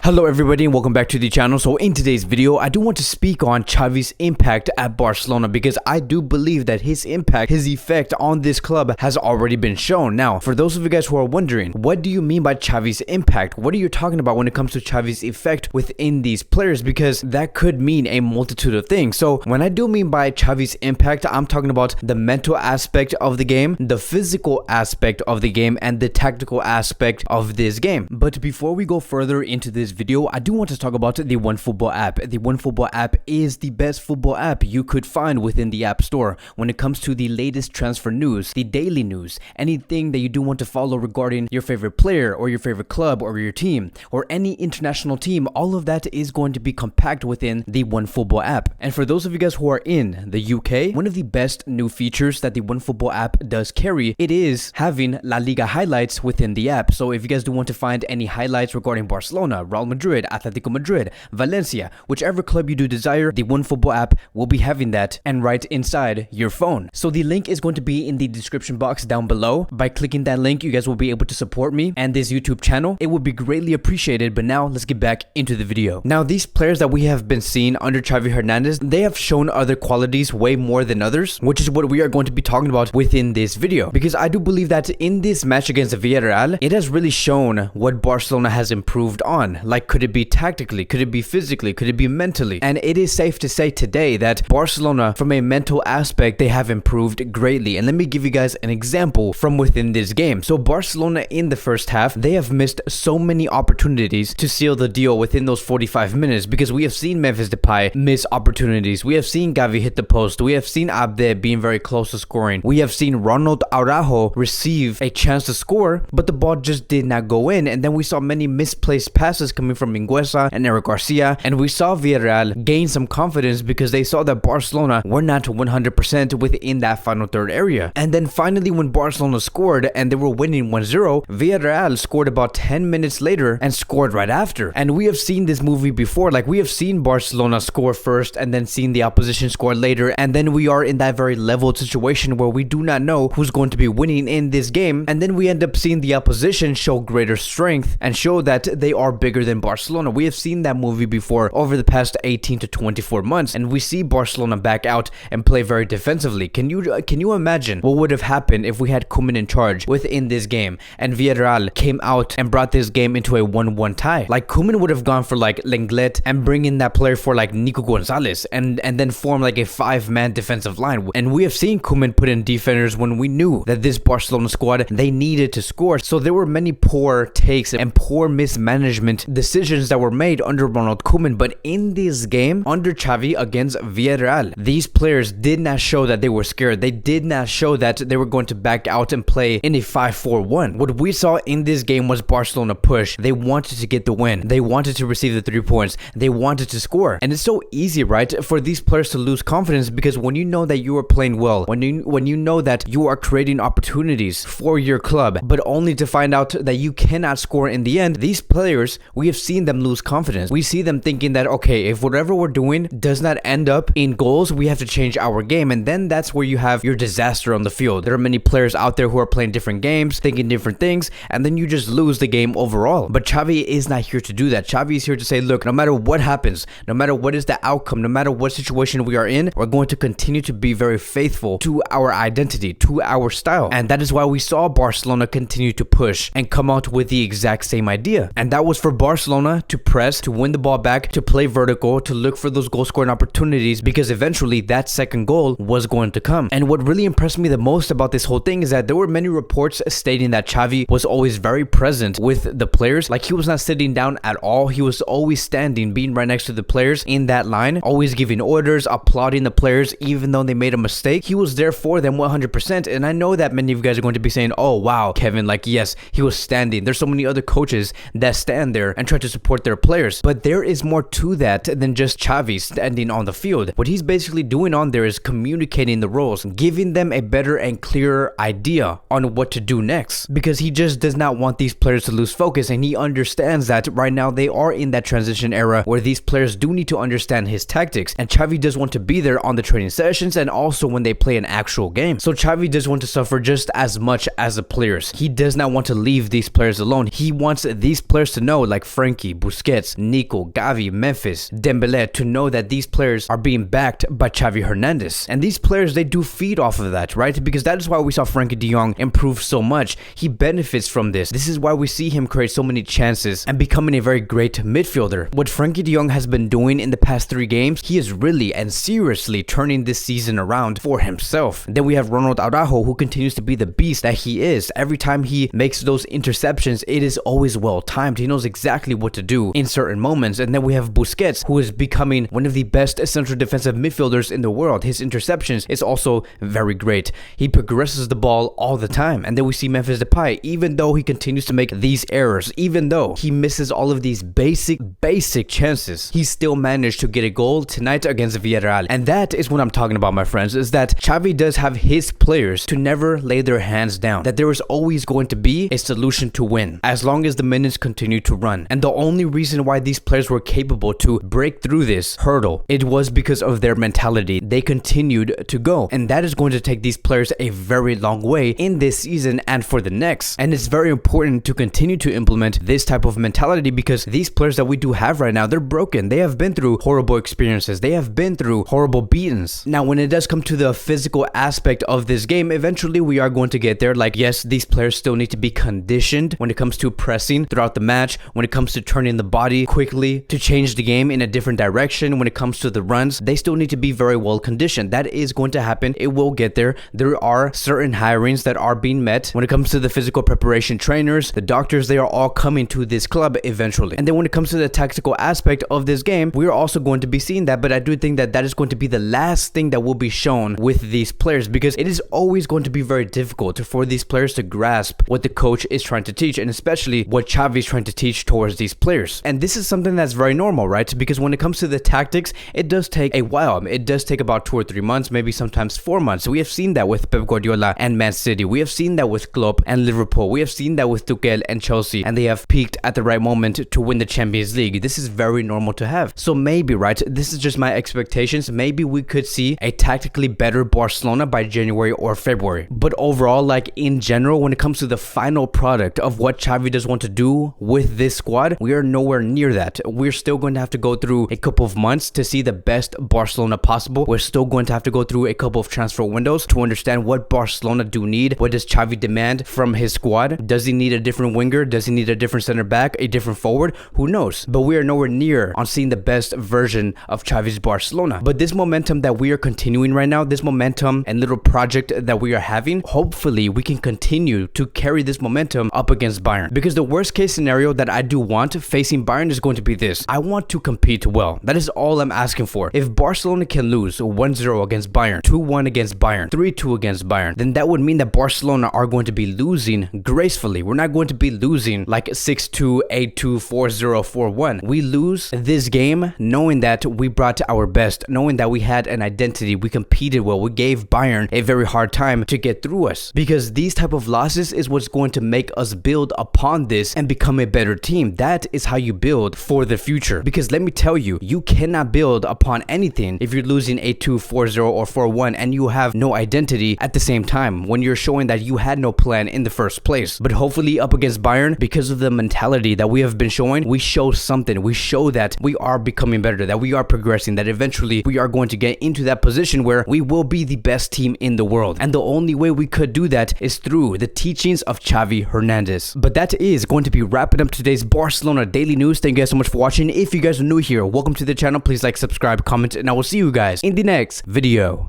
Hello everybody and welcome back to the channel. So in today's video, I do want to speak on Xavi's impact at Barcelona because I do believe that his impact, his effect on this club has already been shown. Now, for those of you guys who are wondering, what do you mean by Xavi's impact? What are you talking about when it comes to Xavi's effect within these players? Because that could mean a multitude of things. So when I do mean by Xavi's impact, I'm talking about the mental aspect of the game, the physical aspect of the game, and the tactical aspect of this game. But before we go further into this video, I do want to talk about the OneFootball app. The OneFootball app is the best football app you could find within the App Store when it comes to the latest transfer news, the daily news, anything that you do want to follow regarding your favorite player or your favorite club or your team or any international team. All of that is going to be compact within the OneFootball app. And for those of you guys who are in the UK, one of the best new features that the OneFootball app does carry, it is having La Liga highlights within the app. So if you guys do want to find any highlights regarding Barcelona, Real Madrid, Atletico Madrid, Valencia, whichever club you do desire, the OneFootball app will be having that and right inside your phone. So the link is going to be in the description box down below. By clicking that link, you guys will be able to support me and this YouTube channel. It would be greatly appreciated. But now let's get back into the video. Now, these players that we have been seeing under Xavi Hernandez, they have shown other qualities way more than others, which is what we are going to be talking about within this video. Because I do believe that in this match against Villarreal, it has really shown what Barcelona has improved on. Like, could it be tactically? Could it be physically? Could it be mentally? And it is safe to say today that Barcelona, from a mental aspect, they have improved greatly. And let me give you guys an example from within this game. So Barcelona in the first half, they have missed so many opportunities to seal the deal within those 45 minutes because we have seen Memphis Depay miss opportunities. We have seen Xavi hit the post. We have seen Abde being very close to scoring. We have seen Ronald Araujo receive a chance to score, but the ball just did not go in. And then we saw many misplaced passes coming from Mingueza and Eric Garcia, and we saw Villarreal gain some confidence because they saw that Barcelona were not 100% within that final third area. And then finally, when Barcelona scored and they were winning 1-0, Villarreal scored about 10 minutes later and scored right after. And we have seen this movie before. Like, we have seen Barcelona score first and then seen the opposition score later, and then we are in that very leveled situation where we do not know who's going to be winning in this game, and then we end up seeing the opposition show greater strength and show that they are bigger than Barcelona. We have seen that movie before over the past 18 to 24 months, and we see Barcelona back out and play very defensively. Can you imagine what would have happened if we had Koeman in charge within this game and Villarreal came out and brought this game into a 1-1 tie? Like, Koeman would have gone for like Lenglet and bring in that player for like Nico Gonzalez and then form like a 5-man defensive line. And we have seen Koeman put in defenders when we knew that this Barcelona squad, they needed to score. So there were many poor takes and poor mismanagement decisions that were made under Ronald Koeman. But in this game under Xavi against Villarreal, these players did not show that they were scared. They did not show that they were going to back out and play in a 5-4-1. What we saw in this game was Barcelona push. They wanted to get the win. They wanted to receive the 3 points. They wanted to score. And it's so easy, right, for these players to lose confidence, because when you know that you are playing well, when you know that you are creating opportunities for your club, but only to find out that you cannot score in the end, these players, we have seen them lose confidence. We see them thinking that, okay, if whatever we're doing does not end up in goals, we have to change our game. And then that's where you have your disaster on the field. There are many players out there who are playing different games, thinking different things, and then you just lose the game overall. But Xavi is not here to do that. Xavi is here to say, look, no matter what happens, no matter what is the outcome, no matter what situation we are in, we're going to continue to be very faithful to our identity, to our style. And that is why we saw Barcelona continue to push and come out with the exact same idea. And that was for Barcelona to press, to win the ball back, to play vertical, to look for those goal scoring opportunities, because eventually that second goal was going to come. And what really impressed me the most about this whole thing is that there were many reports stating that Xavi was always very present with the players. Like, he was not sitting down at all. He was always standing, being right next to the players in that line, always giving orders, applauding the players even though they made a mistake. He was there for them 100%. And I know that many of you guys are going to be saying, oh wow, Kevin, like, yes, he was standing. There's so many other coaches that stand there and try to support their players. But there is more to that than just Xavi standing on the field. What he's basically doing on there is communicating the roles, giving them a better and clearer idea on what to do next, because he just does not want these players to lose focus. And he understands that right now they are in that transition era where these players do need to understand his tactics. And Xavi does want to be there on the training sessions and also when they play an actual game. So Xavi does want to suffer just as much as the players. He does not want to leave these players alone. He wants these players to know, like, Frankie, Busquets, Nico, Gavi, Memphis, Dembele to know that these players are being backed by Xavi Hernandez. And these players, they do feed off of that, right? Because that is why we saw Frankie de Jong improve so much. He benefits from this. This is why we see him create so many chances and becoming a very great midfielder. What Frankie de Jong has been doing in the past 3 games, he is really and seriously turning this season around for himself. Then we have Ronald Araujo, who continues to be the beast that he is. Every time he makes those interceptions, it is always well timed. He knows exactly what to do in certain moments. And then we have Busquets, who is becoming one of the best central defensive midfielders in the world. His interceptions is also very great. He progresses the ball all the time. And then we see Memphis Depay, even though he continues to make these errors, even though he misses all of these basic chances, he still managed to get a goal tonight against Villarreal. And that is what I'm talking about, my friends, is that Xavi does have his players to never lay their hands down, that there is always going to be a solution to win as long as the minutes continue to run. And the only reason why these players were capable to break through this hurdle, it was because of their mentality. They continued to go, and that is going to take these players a very long way in this season and for the next. And it's very important to continue to implement this type of mentality, because these players that we do have right now, they're broken. They have been through horrible experiences. They have been through horrible beatings. Now, when it does come to the physical aspect of this game, eventually we are going to get there. Like, yes, these players still need to be conditioned when it comes to pressing throughout the match, when it comes to turning the body quickly to change the game in a different direction, when it comes to the runs, they still need to be very well conditioned. That is going to happen. It will get there. There are certain hirings that are being met when it comes to the physical preparation trainers, the doctors. They are all coming to this club eventually. And then when it comes to the tactical aspect of this game, we are also going to be seeing that. But I do think that that is going to be the last thing that will be shown with these players, because it is always going to be very difficult for these players to grasp what the coach is trying to teach, and especially what Xavi is trying to teach towards these players. And this is something that's very normal, right? Because when it comes to the tactics, it does take a while. It does take about 2 or 3 months, maybe sometimes 4 months. We have seen that with Pep Guardiola and Man City. We have seen that with Klopp and Liverpool. We have seen that with Tuchel and Chelsea, and they have peaked at the right moment to win the Champions League. This is very normal to have. So maybe, right, this is just my expectations. Maybe we could see a tactically better Barcelona by January or February. But overall, like in general, when it comes to the final product of what Xavi does want to do with this squad, we are nowhere near that. We're still going to have to go through a couple of months to see the best Barcelona possible. We're still going to have to go through a couple of transfer windows to understand what Barcelona do need. What does Xavi demand from his squad? Does he need a different winger? Does he need a different center back? A different forward? Who knows? But we are nowhere near on seeing the best version of Xavi's Barcelona. But this momentum that we are continuing right now, this momentum and little project that we are having, hopefully we can continue to carry this momentum up against Bayern. Because the worst case scenario that I do want facing Bayern is going to be this. I want to compete well. That is all I'm asking for. If Barcelona can lose 1-0 against Bayern, 2-1 against Bayern, 3-2 against Bayern, then that would mean that Barcelona are going to be losing gracefully. We're not going to be losing like 6-2, 8-2, 4-0, 4-1. We lose this game knowing that we brought our best, knowing that we had an identity, we competed well, we gave Bayern a very hard time to get through us. Because these type of losses is what's going to make us build upon this and become a better team. That is how you build for the future. Because let me tell you, you cannot build upon anything if you're losing 8-2, 4-0, or 4-1 and you have no identity at the same time, when you're showing that you had no plan in the first place. But hopefully up against Bayern, because of the mentality that we have been showing, we show something. We show that we are becoming better, that we are progressing, that eventually we are going to get into that position where we will be the best team in the world. And the only way we could do that is through the teachings of Xavi Hernandez. But that is going to be wrapping up today's Barcelona Daily News. Thank you guys so much for watching. If you guys are new here, welcome to the channel. Please like, subscribe, comment, and I will see you guys in the next video.